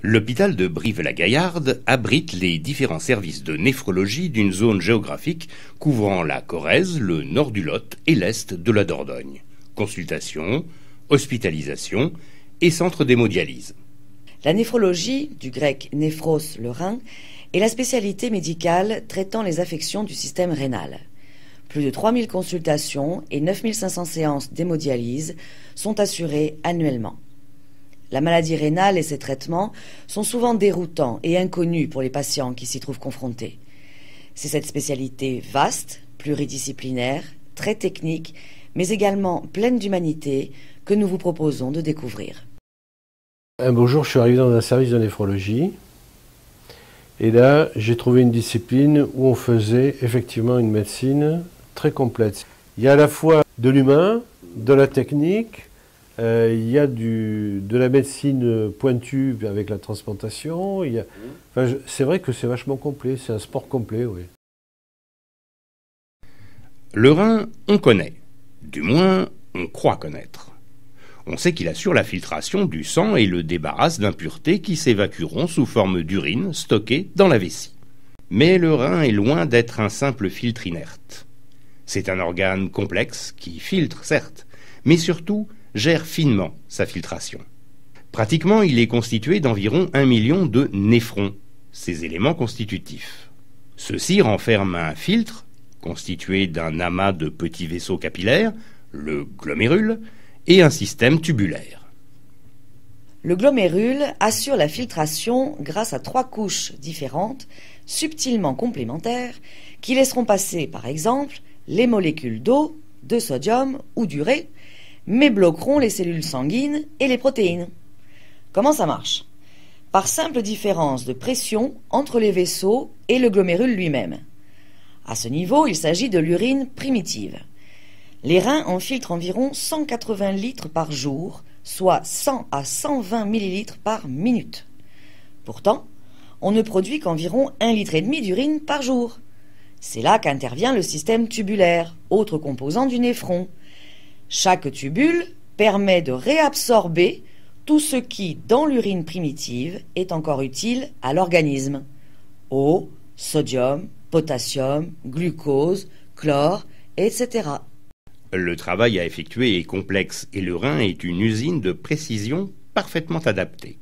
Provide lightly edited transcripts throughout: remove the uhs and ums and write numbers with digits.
L'hôpital de Brive-la-Gaillarde abrite les différents services de néphrologie d'une zone géographique couvrant la Corrèze, le nord du Lot et l'est de la Dordogne. Consultation, hospitalisation et centre d'hémodialyse. La néphrologie, du grec néphros, le rein, est la spécialité médicale traitant les affections du système rénal. Plus de 3000 consultations et 9500 séances d'hémodialyse sont assurées annuellement. La maladie rénale et ses traitements sont souvent déroutants et inconnus pour les patients qui s'y trouvent confrontés. C'est cette spécialité vaste, pluridisciplinaire, très technique, mais également pleine d'humanité que nous vous proposons de découvrir. Un beau jour, je suis arrivé dans un service de néphrologie et là, j'ai trouvé une discipline où on faisait effectivement une médecine très complète. Il y a à la fois de l'humain, de la technique, il y a de la médecine pointue avec la transplantation. C'est vrai que c'est vachement complet, c'est un sport complet, oui. Le rein, on connaît. Du moins, on croit connaître. On sait qu'il assure la filtration du sang et le débarrasse d'impuretés qui s'évacueront sous forme d'urine stockée dans la vessie. Mais le rein est loin d'être un simple filtre inerte. C'est un organe complexe qui filtre, certes, mais surtout gère finement sa filtration. Pratiquement, il est constitué d'environ 1 million de néphrons, ces éléments constitutifs. Ceux-ci renferment un filtre, constitué d'un amas de petits vaisseaux capillaires, le glomérule, et un système tubulaire. Le glomérule assure la filtration grâce à 3 couches différentes, subtilement complémentaires, qui laisseront passer, par exemple, les molécules d'eau, de sodium ou d'urée, mais bloqueront les cellules sanguines et les protéines. Comment ça marche? Par simple différence de pression entre les vaisseaux et le glomérule lui-même. À ce niveau, il s'agit de l'urine primitive. Les reins en filtrent environ 180 litres par jour, soit 100 à 120 millilitres par minute. Pourtant, on ne produit qu'environ 1,5 litre d'urine par jour. C'est là qu'intervient le système tubulaire, autre composant du néphron. Chaque tubule permet de réabsorber tout ce qui, dans l'urine primitive, est encore utile à l'organisme. Eau, sodium, potassium, glucose, chlore, etc. Le travail à effectuer est complexe et le rein est une usine de précision parfaitement adaptée.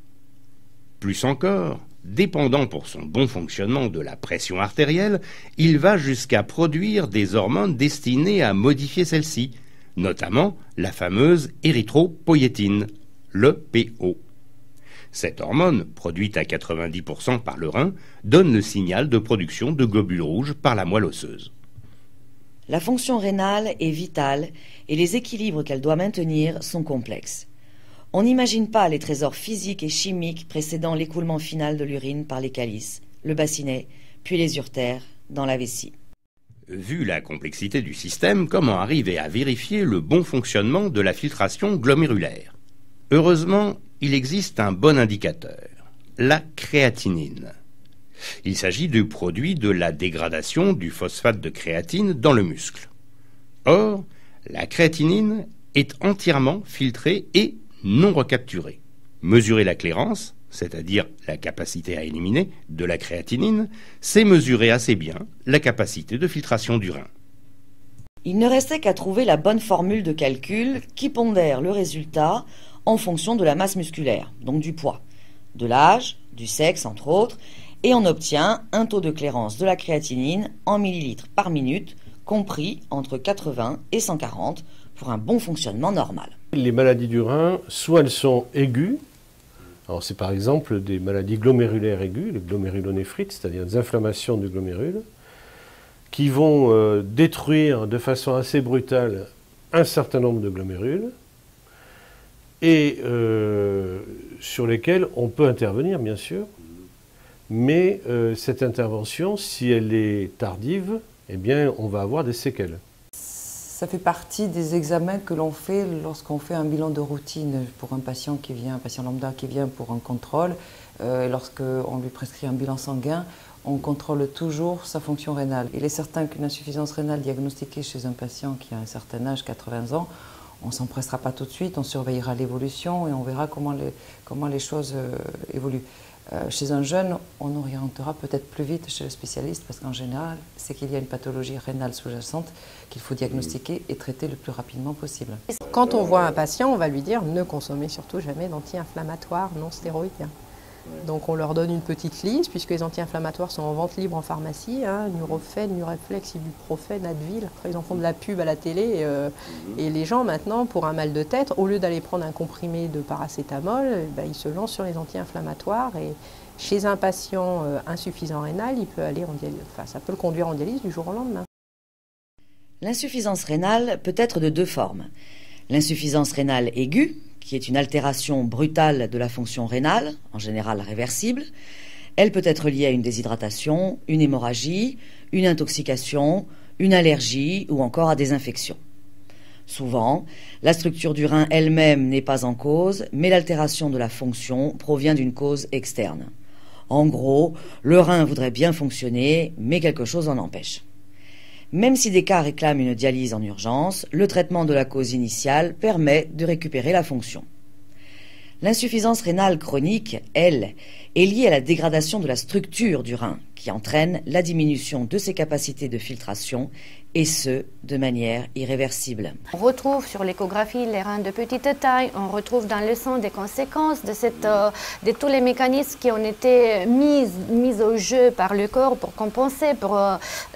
Plus encore, dépendant pour son bon fonctionnement de la pression artérielle, il va jusqu'à produire des hormones destinées à modifier celle-ci, notamment la fameuse érythropoïétine, l'EPO. Cette hormone, produite à 90% par le rein, donne le signal de production de globules rouges par la moelle osseuse. La fonction rénale est vitale et les équilibres qu'elle doit maintenir sont complexes. On n'imagine pas les trésors physiques et chimiques précédant l'écoulement final de l'urine par les calices, le bassinet, puis les uretères dans la vessie. Vu la complexité du système, comment arriver à vérifier le bon fonctionnement de la filtration glomérulaire? Heureusement, il existe un bon indicateur, la créatinine. Il s'agit du produit de la dégradation du phosphate de créatine dans le muscle. Or, la créatinine est entièrement filtrée et non recapturée. Mesurer la clairance, c'est-à-dire la capacité à éliminer de la créatinine, c'est mesurer assez bien la capacité de filtration du rein. Il ne restait qu'à trouver la bonne formule de calcul qui pondère le résultat en fonction de la masse musculaire, donc du poids, de l'âge, du sexe entre autres, et on obtient un taux de clairance de la créatinine en millilitres par minute, compris entre 80 et 140 pour un bon fonctionnement normal. Les maladies du rein, soit elles sont aiguës, alors c'est par exemple des maladies glomérulaires aiguës, les glomérulonéphrite, c'est-à-dire des inflammations du glomérule, qui vont détruire de façon assez brutale un certain nombre de glomérules, et sur lesquels on peut intervenir, bien sûr, mais cette intervention, si elle est tardive, eh bien, on va avoir des séquelles. Ça fait partie des examens que l'on fait lorsqu'on fait un bilan de routine pour un patient qui vient, un patient lambda qui vient pour un contrôle. Lorsqu'on lui prescrit un bilan sanguin, on contrôle toujours sa fonction rénale. Il est certain qu'une insuffisance rénale diagnostiquée chez un patient qui a un certain âge, 80 ans, On ne s'empressera pas tout de suite, on surveillera l'évolution et on verra comment les choses évoluent. Chez un jeune, on orientera peut-être plus vite chez le spécialiste parce qu'en général, c'est qu'il y a une pathologie rénale sous-jacente qu'il faut diagnostiquer et traiter le plus rapidement possible. Quand on voit un patient, on va lui dire ne consommez surtout jamais d'anti-inflammatoires non stéroïdiens. Donc on leur donne une petite liste, puisque les anti-inflammatoires sont en vente libre en pharmacie, Nurofen, Nuraflex, Ibuprofène, Advil. Après ils en font de la pub à la télé. Et les gens maintenant, pour un mal de tête, au lieu d'aller prendre un comprimé de paracétamol, ils se lancent sur les anti-inflammatoires. Et chez un patient insuffisant rénal, il peut aller en dialyse. Enfin, ça peut le conduire en dialyse du jour au lendemain. L'insuffisance rénale peut être de deux formes. L'insuffisance rénale aiguë, qui est une altération brutale de la fonction rénale, en général réversible. Elle peut être liée à une déshydratation, une hémorragie, une intoxication, une allergie ou encore à des infections. Souvent, la structure du rein elle-même n'est pas en cause, mais l'altération de la fonction provient d'une cause externe. En gros, le rein voudrait bien fonctionner, mais quelque chose en empêche. Même si des cas réclament une dialyse en urgence, le traitement de la cause initiale permet de récupérer la fonction. L'insuffisance rénale chronique, elle, est liée à la dégradation de la structure du rein, qui entraîne la diminution de ses capacités de filtration, et ce, de manière irréversible. On retrouve sur l'échographie les reins de petite taille, on retrouve dans le sang des conséquences de tous les mécanismes qui ont été mis au jeu par le corps pour compenser, pour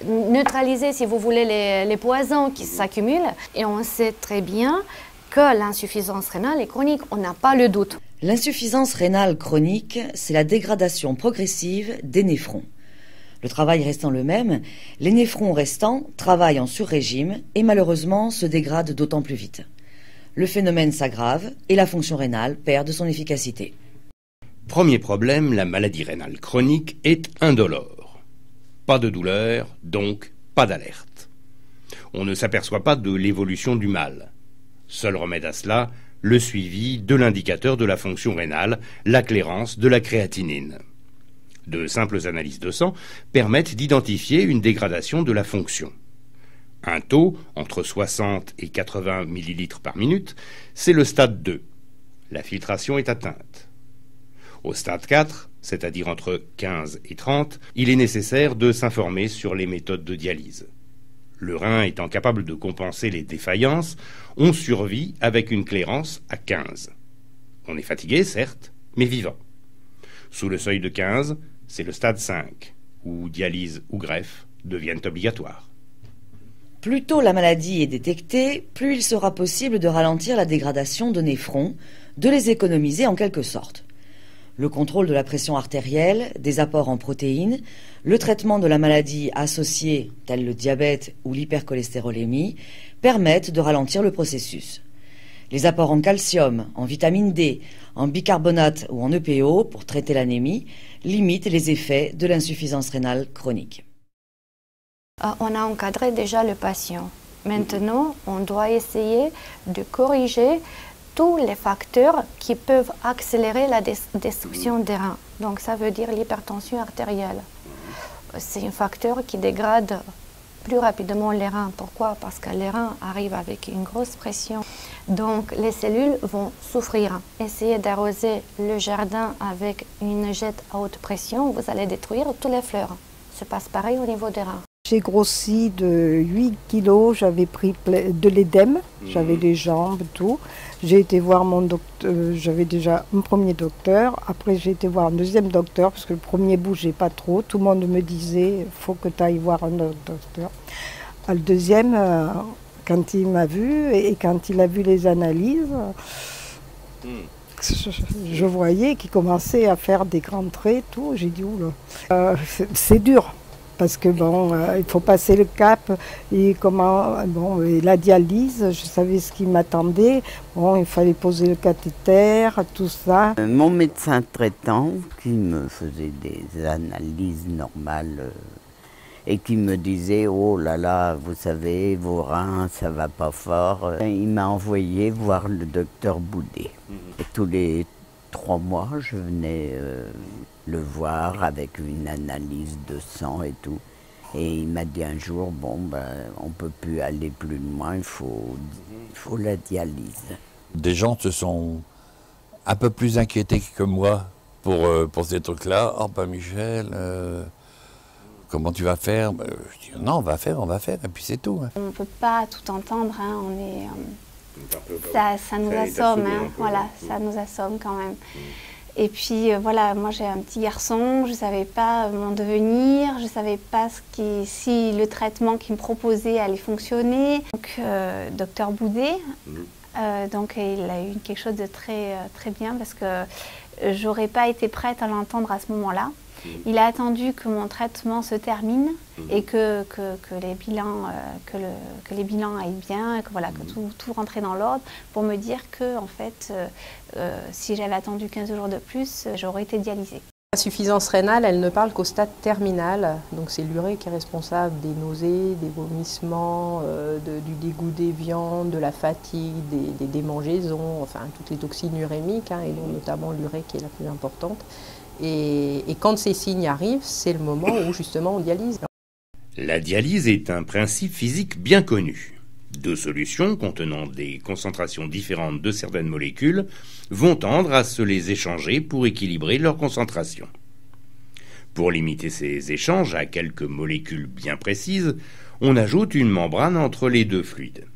neutraliser, si vous voulez, les poisons qui s'accumulent. Et on sait très bien que l'insuffisance rénale est chronique, on n'a pas le doute. L'insuffisance rénale chronique, c'est la dégradation progressive des néphrons. Le travail restant le même, les néphrons restants travaillent en sur-régime et malheureusement se dégradent d'autant plus vite. Le phénomène s'aggrave et la fonction rénale perd de son efficacité. Premier problème, la maladie rénale chronique est indolore. Pas de douleur, donc pas d'alerte. On ne s'aperçoit pas de l'évolution du mal. Seul remède à cela, le suivi de l'indicateur de la fonction rénale, la clairance de la créatinine. De simples analyses de sang permettent d'identifier une dégradation de la fonction. Un taux entre 60 et 80 ml par minute, c'est le stade 2. La filtration est atteinte. Au stade 4, c'est-à-dire entre 15 et 30, il est nécessaire de s'informer sur les méthodes de dialyse. Le rein étant capable de compenser les défaillances, on survit avec une clairance à 15. On est fatigué, certes, mais vivant. Sous le seuil de 15, c'est le stade 5, où dialyse ou greffe deviennent obligatoires. Plus tôt la maladie est détectée, plus il sera possible de ralentir la dégradation de néphrons, de les économiser en quelque sorte. Le contrôle de la pression artérielle, des apports en protéines, le traitement de la maladie associée, telle le diabète ou l'hypercholestérolémie, permettent de ralentir le processus. Les apports en calcium, en vitamine D, en bicarbonate ou en EPO pour traiter l'anémie limitent les effets de l'insuffisance rénale chronique. On a encadré déjà le patient. Maintenant, on doit essayer de corriger tous les facteurs qui peuvent accélérer la destruction des reins. Donc ça veut dire l'hypertension artérielle. C'est un facteur qui dégrade plus rapidement les reins. Pourquoi? Parce que les reins arrivent avec une grosse pression. Donc les cellules vont souffrir. Essayez d'arroser le jardin avec une jette à haute pression, vous allez détruire toutes les fleurs. Se passe pareil au niveau des reins. J'ai grossi de 8 kilos, j'avais pris de l'édème, j'avais les jambes, tout. J'ai été voir mon docteur, j'avais déjà un premier docteur, après j'ai été voir un deuxième docteur, parce que le premier bougeait pas trop, tout le monde me disait, il faut que tu ailles voir un autre docteur. Le deuxième, quand il m'a vu, et quand il a vu les analyses, je voyais qu'il commençait à faire des grands traits, tout, j'ai dit, oula, c'est dur. Parce que bon, il faut passer le cap et et la dialyse, je savais ce qui m'attendait. Bon, il fallait poser le cathéter, tout ça. Mon médecin traitant, qui me faisait des analyses normales et qui me disait, oh là là, vous savez, vos reins, ça va pas fort. Il m'a envoyé voir le docteur Boudet. Et tous les 3 mois, je venais le voir avec une analyse de sang et tout. Et il m'a dit un jour, bon, ben, on ne peut plus aller plus loin, il faut la dialyse. Des gens se sont un peu plus inquiétés que moi pour ces trucs-là. Oh ben Michel, comment tu vas faire? Je dis non, on va faire, et puis c'est tout. On ne peut pas tout entendre, hein. Ça nous assomme, hein. Voilà, ça nous assomme quand même. Et puis voilà, moi j'ai un petit garçon, je ne savais pas mon devenir, je ne savsi le traitement qu'il me proposait allait fonctionner. Donc docteur Boudet, donc il a eu quelque chose de très bien parce que j'aurais pas été prête à l'entendre à ce moment-là. Il a attendu que mon traitement se termine et que les bilans aillent bien, que tout rentrait dans l'ordre pour me dire que en fait, si j'avais attendu 15 jours de plus, j'aurais été dialysée. L'insuffisance rénale, elle ne parle qu'au stade terminal, donc c'est l'urée qui est responsable des nausées, des vomissements, du dégoût des viandes, de la fatigue, des démangeaisons, enfin toutes les toxines urémiques, hein, et donc notamment l'urée qui est la plus importante. Et quand ces signes arrivent, c'est le moment où justement on dialyse. La dialyse est un principe physique bien connu. Deux solutions contenant des concentrations différentes de certaines molécules vont tendre à se les échanger pour équilibrer leur concentration. Pour limiter ces échanges à quelques molécules bien précises, on ajoute une membrane entre les deux fluides.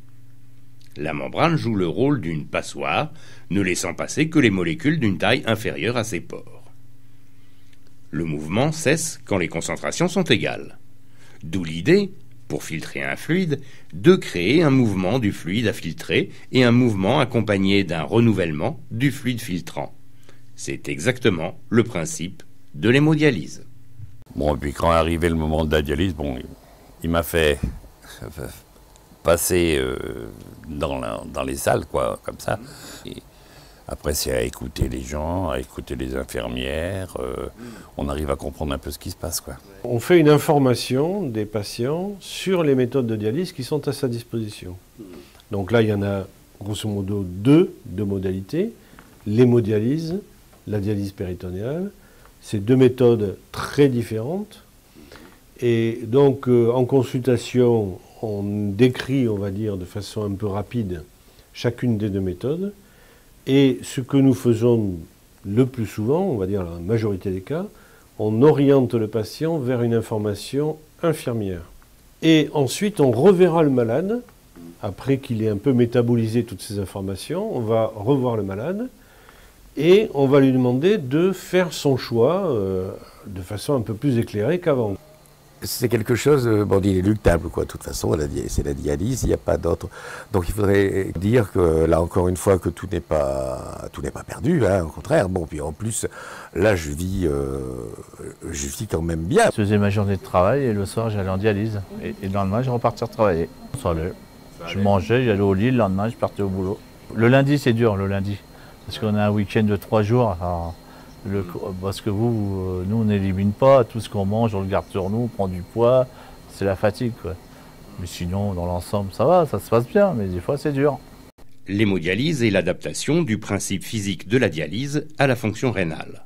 La membrane joue le rôle d'une passoire, ne laissant passer que les molécules d'une taille inférieure à ses pores. Le mouvement cesse quand les concentrations sont égales. D'où l'idée, pour filtrer un fluide, de créer un mouvement du fluide à filtrer et un mouvement accompagné d'un renouvellement du fluide filtrant. C'est exactement le principe de l'hémodialyse. Bon, et puis quand est arrivé le moment de la dialyse, bon, il m'a fait passer dans les salles, quoi, comme ça. Et après, c'est à écouter les gens, à écouter les infirmières. On arrive à comprendre un peu ce qui se passe, quoi. On fait une information des patients sur les méthodes de dialyse qui sont à sa disposition. Donc là, il y en a grosso modo deux modalités. L'hémodialyse, la dialyse péritonéale. C'est deux méthodes très différentes. Et donc, en consultation, on décrit, on va dire, de façon un peu rapide, chacune des deux méthodes. Et ce que nous faisons le plus souvent, on va dire la majorité des cas, on oriente le patient vers une information infirmière. Et ensuite, on reverra le malade, après qu'il ait un peu métabolisé toutes ces informations, on va revoir le malade et on va lui demander de faire son choix de façon un peu plus éclairée qu'avant. C'est quelque chose d'inéluctable, quoi. De toute façon, c'est la dialyse, il n'y a pas d'autre. Donc il faudrait dire que, là encore une fois, que tout n'est pas perdu, hein, au contraire. Bon, puis en plus, là, je vis quand même bien. Je faisais ma journée de travail et le soir, j'allais en dialyse. Et le lendemain, je repartais travailler. Ça allait. Je mangeais, j'allais au lit, le lendemain, je partais au boulot. Le lundi, c'est dur, le lundi. Parce qu'on a un week-end de 3 jours. Alors, parce que nous, on n'élimine pas tout ce qu'on mange, on le garde sur nous, on prend du poids, c'est la fatigue, quoi. Mais sinon, dans l'ensemble, ça va, ça se passe bien, mais des fois, c'est dur. L'hémodialyse est l'adaptation du principe physique de la dialyse à la fonction rénale.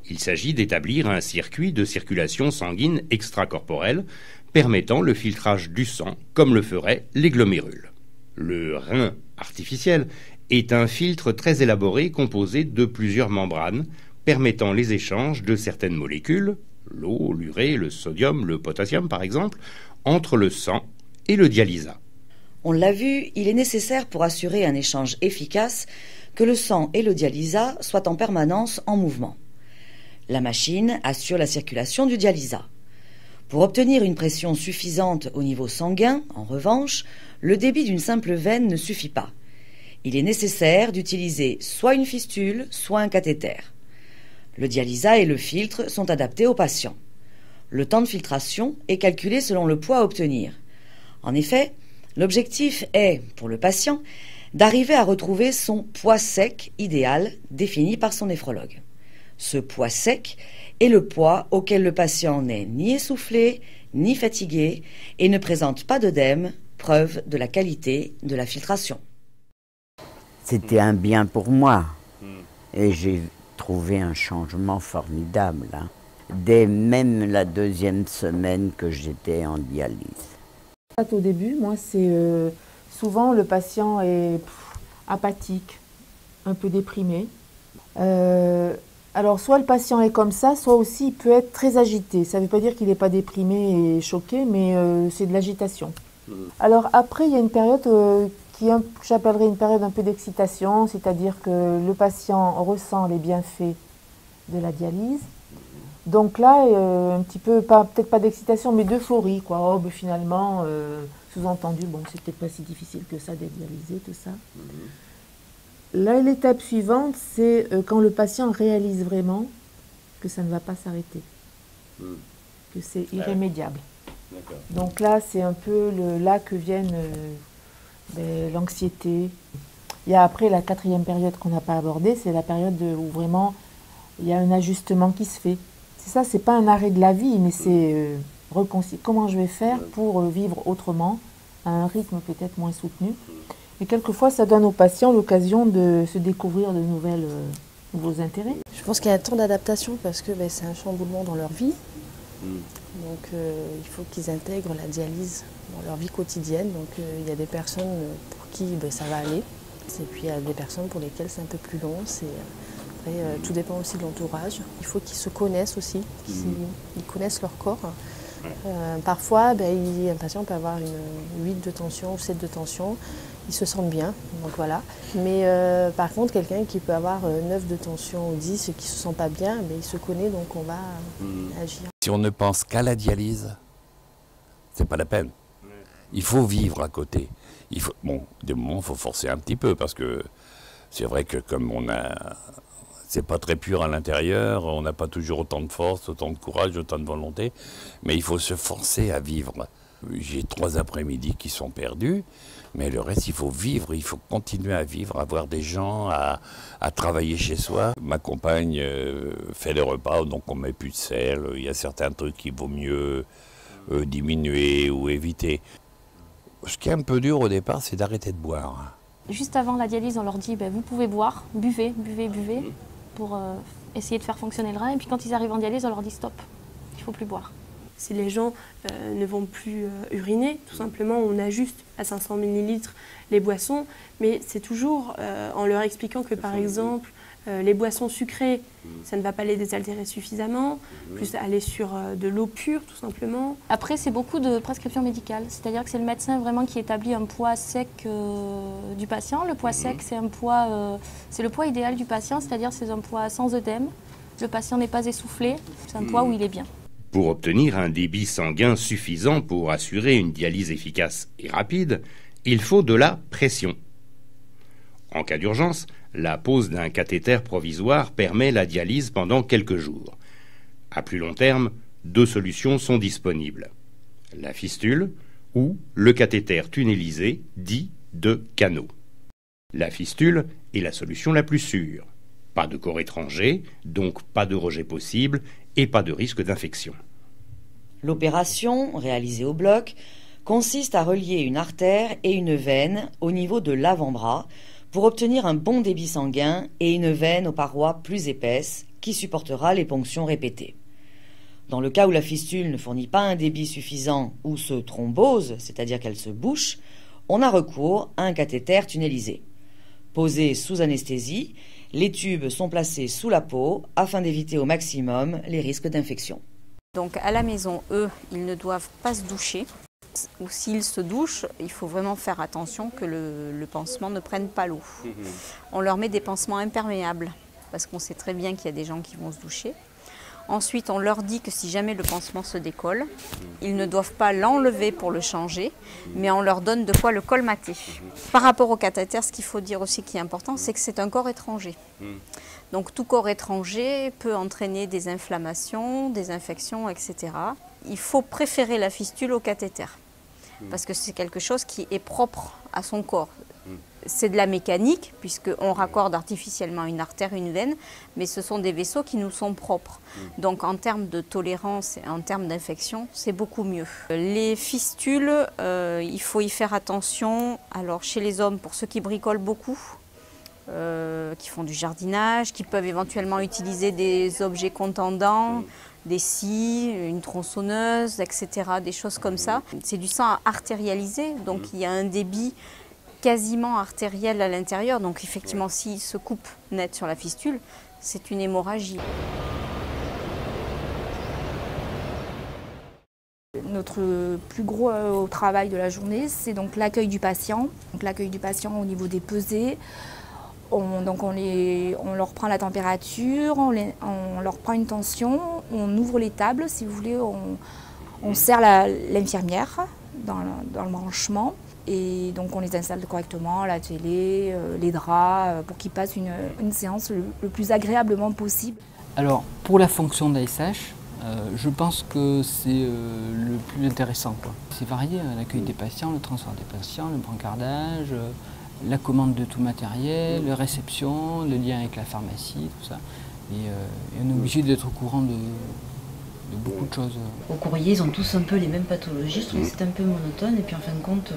Il s'agit d'établir un circuit de circulation sanguine extracorporelle permettant le filtrage du sang, comme le feraient les glomérules. Le rein artificiel est un filtre très élaboré composé de plusieurs membranes permettant les échanges de certaines molécules, l'eau, l'urée, le sodium, le potassium par exemple, entre le sang et le dialysat. On l'a vu, il est nécessaire pour assurer un échange efficace que le sang et le dialysat soient en permanence en mouvement. La machine assure la circulation du dialysat. Pour obtenir une pression suffisante au niveau sanguin, en revanche, le débit d'une simple veine ne suffit pas. Il est nécessaire d'utiliser soit une fistule, soit un cathéter. Le dialysat et le filtre sont adaptés au patient. Le temps de filtration est calculé selon le poids à obtenir. En effet, l'objectif est, pour le patient, d'arriver à retrouver son poids sec idéal défini par son néphrologue. Ce poids sec est le poids auquel le patient n'est ni essoufflé, ni fatigué et ne présente pas d'œdème, preuve de la qualité de la filtration. C'était un bien pour moi et j'ai trouvé un changement formidable. Hein. dès même la 2e semaine que j'étais en dialyse. Au début, moi, c'est souvent le patient est apathique, un peu déprimé. Alors, soit le patient est comme ça, soit aussi il peut être très agité. Ça ne veut pas dire qu'il n'est pas déprimé et choqué, mais c'est de l'agitation. Alors après, il y a une période que j'appellerais une période un peu d'excitation, c'est-à-dire que le patient ressent les bienfaits de la dialyse. Donc là, un petit peu, peut-être pas d'excitation, mais d'euphorie, quoi. Oh, ben finalement, sous-entendu, bon, c'est peut-être pas si difficile que ça d'être dialysé, tout ça. Là, l'étape suivante, c'est quand le patient réalise vraiment que ça ne va pas s'arrêter, que c'est irrémédiable. Donc là, c'est un peu là que viennent l'anxiété. Il y a après la 4e période qu'on n'a pas abordée, c'est la période où vraiment il y a un ajustement qui se fait. C'est ça, c'est pas un arrêt de la vie, mais c'est comment je vais faire pour vivre autrement, à un rythme peut-être moins soutenu. Et quelquefois, ça donne aux patients l'occasion de se découvrir de nouveaux intérêts. Je pense qu'il y a un temps d'adaptation parce que c'est un chamboulement dans leur vie. Donc il faut qu'ils intègrent la dialyse dans leur vie quotidienne. Donc il y a des personnes pour qui ça va aller. Et puis il y a des personnes pour lesquelles c'est un peu plus long. Après, tout dépend aussi de l'entourage. Il faut qu'ils se connaissent aussi, qu'ils connaissent leur corps. Parfois, un patient peut avoir une 8 de tension ou 7 de tension. Ils se sentent bien, donc voilà. Mais par contre, quelqu'un qui peut avoir 9 de tension ou 10 et qui ne se sent pas bien, il se connaît, donc on va agir. Si on ne pense qu'à la dialyse, c'est pas la peine. Il faut vivre à côté. Des moments, il faut forcer un petit peu, parce que c'est vrai que comme c'est pas très pur à l'intérieur, on n'a pas toujours autant de force, autant de courage, autant de volonté, mais il faut se forcer à vivre. J'ai 3 après-midi qui sont perdus, mais le reste, il faut vivre, il faut continuer à vivre, avoir des gens, à travailler chez soi. Ma compagne fait les repas, donc on met plus de sel, il y a certains trucs qu'il vaut mieux diminuer ou éviter. Ce qui est un peu dur au départ, c'est d'arrêter de boire. Juste avant la dialyse, on leur dit vous pouvez boire, buvez pour essayer de faire fonctionner le rein. Et puis quand ils arrivent en dialyse, on leur dit stop, il ne faut plus boire. Si les gens ne vont plus uriner, tout simplement, on ajuste à 500 ml les boissons, mais c'est toujours en leur expliquant que, par exemple, les boissons sucrées, ça ne va pas les désaltérer suffisamment, plus aller sur de l'eau pure, tout simplement. Après, c'est beaucoup de prescriptions médicales, c'est-à-dire que c'est le médecin vraiment qui établit un poids sec du patient. Le poids sec, c'est le poids idéal du patient, c'est-à-dire c'est un poids sans œdème. Le patient n'est pas essoufflé, c'est un poids où il est bien. Pour obtenir un débit sanguin suffisant pour assurer une dialyse efficace et rapide, il faut de la pression. En cas d'urgence, la pose d'un cathéter provisoire permet la dialyse pendant quelques jours. À plus long terme, 2 solutions sont disponibles. La fistule ou le cathéter tunnélisé dit de Canot. La fistule est la solution la plus sûre. Pas de corps étranger, donc pas de rejet possible et pas de risque d'infection. L'opération, réalisée au bloc, consiste à relier une artère et une veine au niveau de l'avant-bras pour obtenir un bon débit sanguin et une veine aux parois plus épaisses qui supportera les ponctions répétées. Dans le cas où la fistule ne fournit pas un débit suffisant ou se thrombose, c'est-à-dire qu'elle se bouche, on a recours à un cathéter tunnélisé. Posé sous anesthésie, les tubes sont placés sous la peau afin d'éviter au maximum les risques d'infection. Donc à la maison, eux, ils ne doivent pas se doucher. Ou s'ils se douchent, il faut vraiment faire attention que le pansement ne prenne pas l'eau. On leur met des pansements imperméables, parce qu'on sait très bien qu'il y a des gens qui vont se doucher. Ensuite, on leur dit que si jamais le pansement se décolle, ils ne doivent pas l'enlever pour le changer, mais on leur donne de quoi le colmater. Par rapport au cathéter, ce qu'il faut dire aussi qui est important, c'est que c'est un corps étranger. Donc tout corps étranger peut entraîner des inflammations, des infections, etc. Il faut préférer la fistule au cathéter, parce que c'est quelque chose qui est propre à son corps. C'est de la mécanique, puisqu'on raccorde artificiellement une artère, une veine, mais ce sont des vaisseaux qui nous sont propres. Donc en termes de tolérance et en termes d'infection, c'est beaucoup mieux. Les fistules, il faut y faire attention. Alors chez les hommes, pour ceux qui bricolent beaucoup, qui font du jardinage, qui peuvent éventuellement utiliser des objets contendants, des scies, une tronçonneuse, etc., des choses comme ça. C'est du sang artérialisé, donc il y a un débit quasiment artériel à l'intérieur, donc effectivement s'il se coupe net sur la fistule, c'est une hémorragie. Notre plus gros travail de la journée, c'est donc l'accueil du patient. Donc l'accueil du patient au niveau des pesées. On leur prend la température, on leur prend une tension, on ouvre les tables, si vous voulez, on sert l'infirmière dans le branchement. Et donc on les installe correctement, la télé, les draps, pour qu'ils passent une séance le plus agréablement possible. Alors pour la fonction d'ASH, je pense que c'est le plus intéressant. C'est varié, l'accueil des patients, le transfert des patients, le brancardage, la commande de tout matériel, la réception, le lien avec la pharmacie, tout ça. Et on est obligé d'être au courant de beaucoup de choses. Au courrier, ils ont tous un peu les mêmes pathologies, je trouve que c'est un peu monotone. Et puis en fin de compte,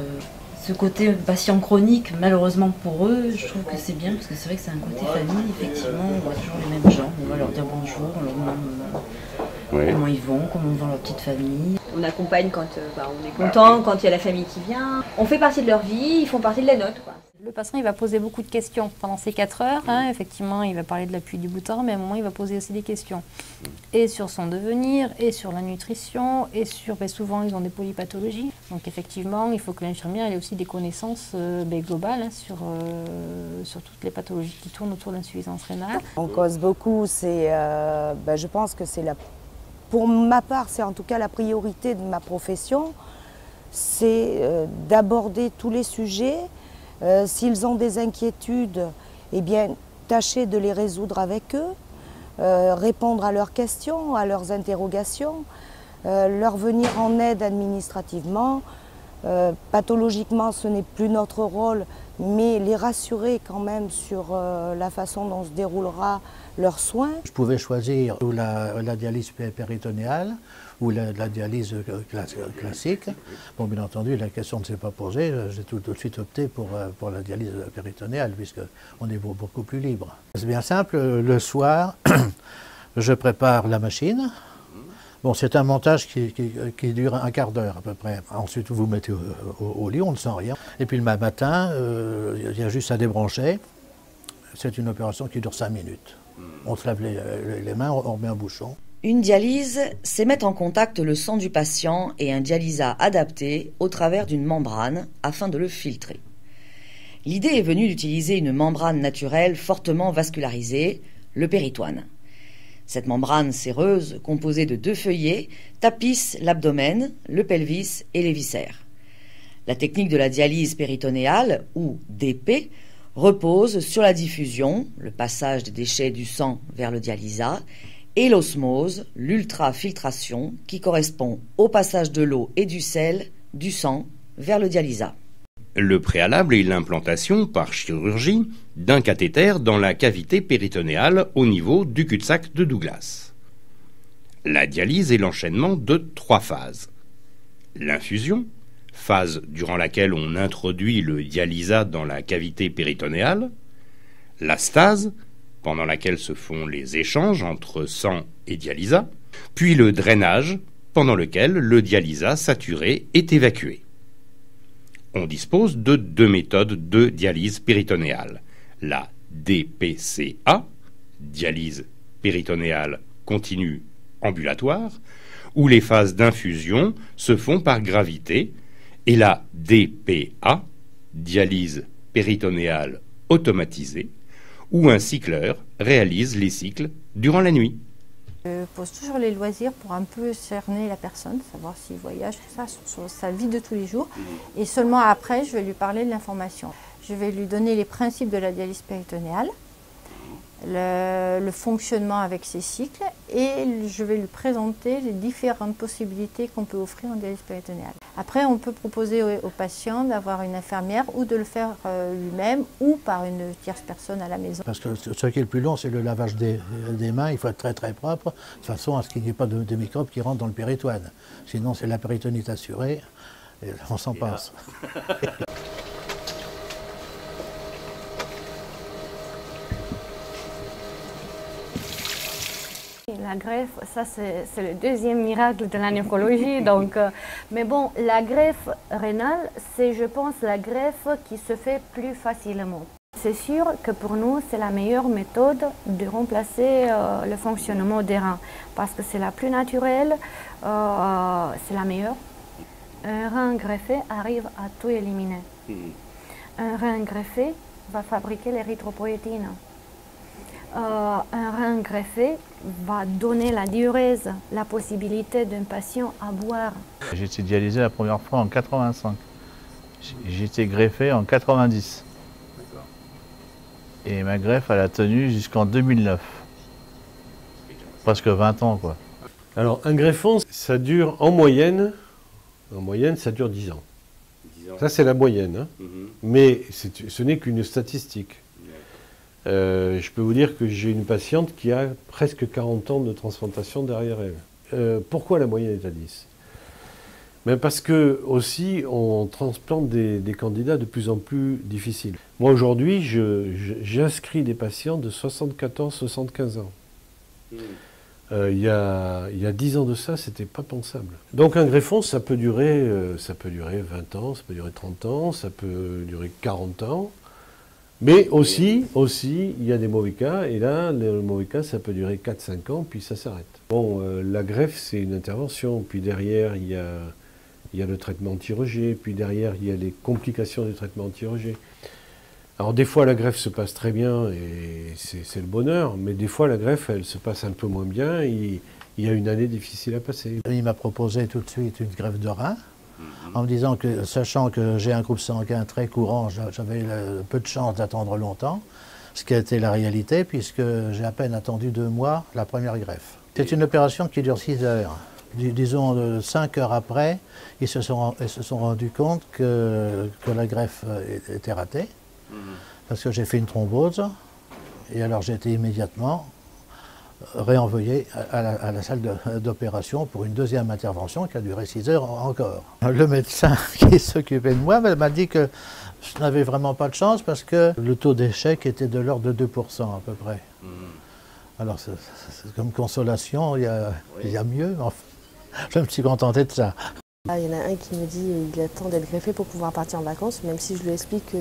ce côté patient chronique, malheureusement pour eux, je trouve que c'est bien, parce que c'est vrai que c'est un côté famille, effectivement, on voit toujours les mêmes gens, on va leur dire bonjour, on leur demande comment ils vont, comment vont leur petite famille. On accompagne quand on est content, quand il y a la famille qui vient. On fait partie de leur vie, ils font partie de la nôtre, quoi. Le patient il va poser beaucoup de questions pendant ces 4 heures. Effectivement, il va parler de l'appui du bouton, mais à un moment, il va poser aussi des questions. Et sur son devenir, et sur la nutrition, et sur... souvent, ils ont des polypathologies. Donc effectivement, il faut que l'infirmière ait aussi des connaissances globales sur toutes les pathologies qui tournent autour de l'insuffisance rénale. On cause beaucoup, je pense que c'est pour ma part, c'est en tout cas la priorité de ma profession, c'est d'aborder tous les sujets. S'ils ont des inquiétudes, eh bien, tâcher de les résoudre avec eux, répondre à leurs questions, à leurs interrogations, leur venir en aide administrativement. Pathologiquement, ce n'est plus notre rôle, mais les rassurer quand même sur la façon dont se déroulera leurs soins. Je pouvais choisir ou la dialyse péritonéale ou la dialyse classique. Bon, bien entendu, la question ne s'est pas posée. J'ai tout de suite opté pour la dialyse péritonéale, puisqu'on est beaucoup plus libre. C'est bien simple, le soir, je prépare la machine. Bon, c'est un montage qui dure un quart d'heure à peu près. Ensuite, vous vous mettez au lit, on ne sent rien. Et puis le matin, il y a juste à débrancher. C'est une opération qui dure 5 minutes. On se lave les mains, on remet un bouchon. Une dialyse, c'est mettre en contact le sang du patient et un dialysat adapté au travers d'une membrane afin de le filtrer. L'idée est venue d'utiliser une membrane naturelle fortement vascularisée, le péritoine. Cette membrane séreuse, composée de 2 feuillets, tapisse l'abdomen, le pelvis et les viscères. La technique de la dialyse péritonéale, ou DP, repose sur la diffusion, le passage des déchets du sang vers le dialysat, et l'osmose, l'ultrafiltration, qui correspond au passage de l'eau et du sel du sang vers le dialysat. Le préalable est l'implantation par chirurgie d'un cathéter dans la cavité péritonéale au niveau du cul-de-sac de Douglas. La dialyse est l'enchaînement de 3 phases. L'infusion, phase durant laquelle on introduit le dialysat dans la cavité péritonéale. La stase, pendant laquelle se font les échanges entre sang et dialysat. Puis le drainage, pendant lequel le dialysat saturé est évacué. On dispose de 2 méthodes de dialyse péritonéale. La DPCA, dialyse péritonéale continue ambulatoire, où les phases d'infusion se font par gravité, et la DPA, dialyse péritonéale automatisée, où un cycleur réalise les cycles durant la nuit. Je pose toujours les loisirs pour un peu cerner la personne, savoir s'il voyage, ça, sur sa vie de tous les jours. Et seulement après, je vais lui parler de l'information. Je vais lui donner les principes de la dialyse péritonéale, le fonctionnement avec ses cycles, et je vais lui présenter les différentes possibilités qu'on peut offrir en dialyse péritonéale. Après, on peut proposer au patient d'avoir une infirmière ou de le faire lui-même ou par une tierce personne à la maison. Parce que ce qui est le plus long, c'est le lavage des mains. Il faut être très très propre, de façon à ce qu'il n'y ait pas de microbes qui rentrent dans le péritoine. Sinon, c'est la péritonite assurée et on s'en passe. la greffe, ça c'est le deuxième miracle de la néphrologie. Donc, mais bon, la greffe rénale, c'est, je pense, la greffe qui se fait plus facilement. C'est sûr que pour nous, c'est la meilleure méthode de remplacer le fonctionnement des reins, parce que c'est la plus naturelle, c'est la meilleure. Un rein greffé arrive à tout éliminer. Un rein greffé va fabriquer l'érythropoïétine. Un rein greffé va donner la diurèse, la possibilité d'un patient à boire. J'ai été dialysé la première fois en 85. J'ai été greffé en 90. Et ma greffe, elle a tenu jusqu'en 2009. Presque 20 ans, quoi. Alors, un greffon, ça dure en moyenne, ça dure 10 ans. 10 ans. Ça, c'est la moyenne. Hein. Mais ce n'est qu'une statistique. Je peux vous dire que j'ai une patiente qui a presque 40 ans de transplantation derrière elle. Pourquoi la moyenne est à 10 ? Mais parce que aussi on transplante des candidats de plus en plus difficiles. Moi aujourd'hui, j'inscris des patients de 74-75 ans. Il y a 10 ans de ça, c'était pas pensable. Donc un greffon, ça peut durer 20 ans, ça peut durer 30 ans, ça peut durer 40 ans. Mais aussi, il y a des mauvais cas, et là, le mauvais cas, ça peut durer 4-5 ans, puis ça s'arrête. Bon, la greffe, c'est une intervention, puis derrière, il y a le traitement anti-rejet, puis derrière, il y a les complications du traitement anti-rejet. Alors des fois, la greffe se passe très bien, et c'est le bonheur, mais des fois, la greffe, elle se passe un peu moins bien, et il y a une année difficile à passer. Il m'a proposé tout de suite une greffe de rein, en me disant que, sachant que j'ai un groupe sanguin très courant, j'avais peu de chance d'attendre longtemps, ce qui a été la réalité, puisque j'ai à peine attendu 2 mois la première greffe. C'est une opération qui dure 6 heures. Disons 5 heures après, ils se sont rendus compte que la greffe était ratée, parce que j'ai fait une thrombose, et alors j'ai été immédiatement réenvoyé à la salle d'opération pour une deuxième intervention qui a duré 6 heures encore. Le médecin qui s'occupait de moi m'a dit que je n'avais vraiment pas de chance parce que le taux d'échec était de l'ordre de 2% à peu près. Alors c'est comme consolation, il y a mieux, enfin, je me suis contenté de ça. Il y en a un qui me dit qu'il attend d'être greffé pour pouvoir partir en vacances, même si je lui explique que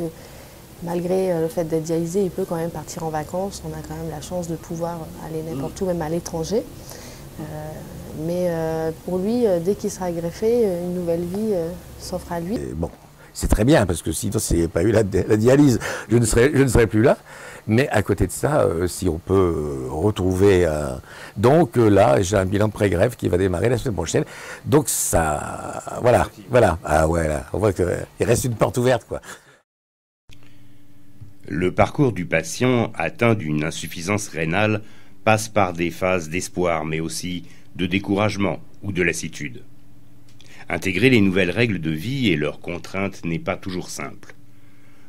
malgré le fait d'être dialysé, il peut quand même partir en vacances. On a quand même la chance de pouvoir aller n'importe où, même à l'étranger. Mais pour lui, dès qu'il sera greffé, une nouvelle vie s'offre à lui. Bon, c'est très bien, parce que sinon, s'il n'y avait pas eu la dialyse, je ne serais plus là. Mais à côté de ça, si on peut retrouver... Donc là, j'ai un bilan pré-greffe qui va démarrer la semaine prochaine. Donc ça... Voilà. Ah ouais, là, on voit qu'il reste une porte ouverte, quoi. Le parcours du patient atteint d'une insuffisance rénale passe par des phases d'espoir, mais aussi de découragement ou de lassitude. Intégrer les nouvelles règles de vie et leurs contraintes n'est pas toujours simple.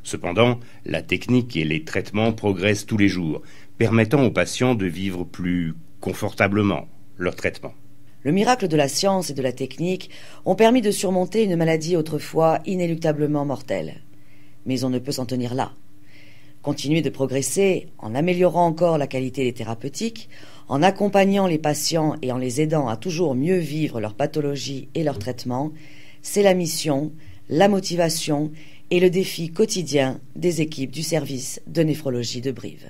Cependant, la technique et les traitements progressent tous les jours, permettant aux patients de vivre plus confortablement leur traitement. Le miracle de la science et de la technique ont permis de surmonter une maladie autrefois inéluctablement mortelle. Mais on ne peut s'en tenir là. Continuer de progresser en améliorant encore la qualité des thérapeutiques, en accompagnant les patients et en les aidant à toujours mieux vivre leur pathologie et leur traitement, c'est la mission, la motivation et le défi quotidien des équipes du service de néphrologie de Brive.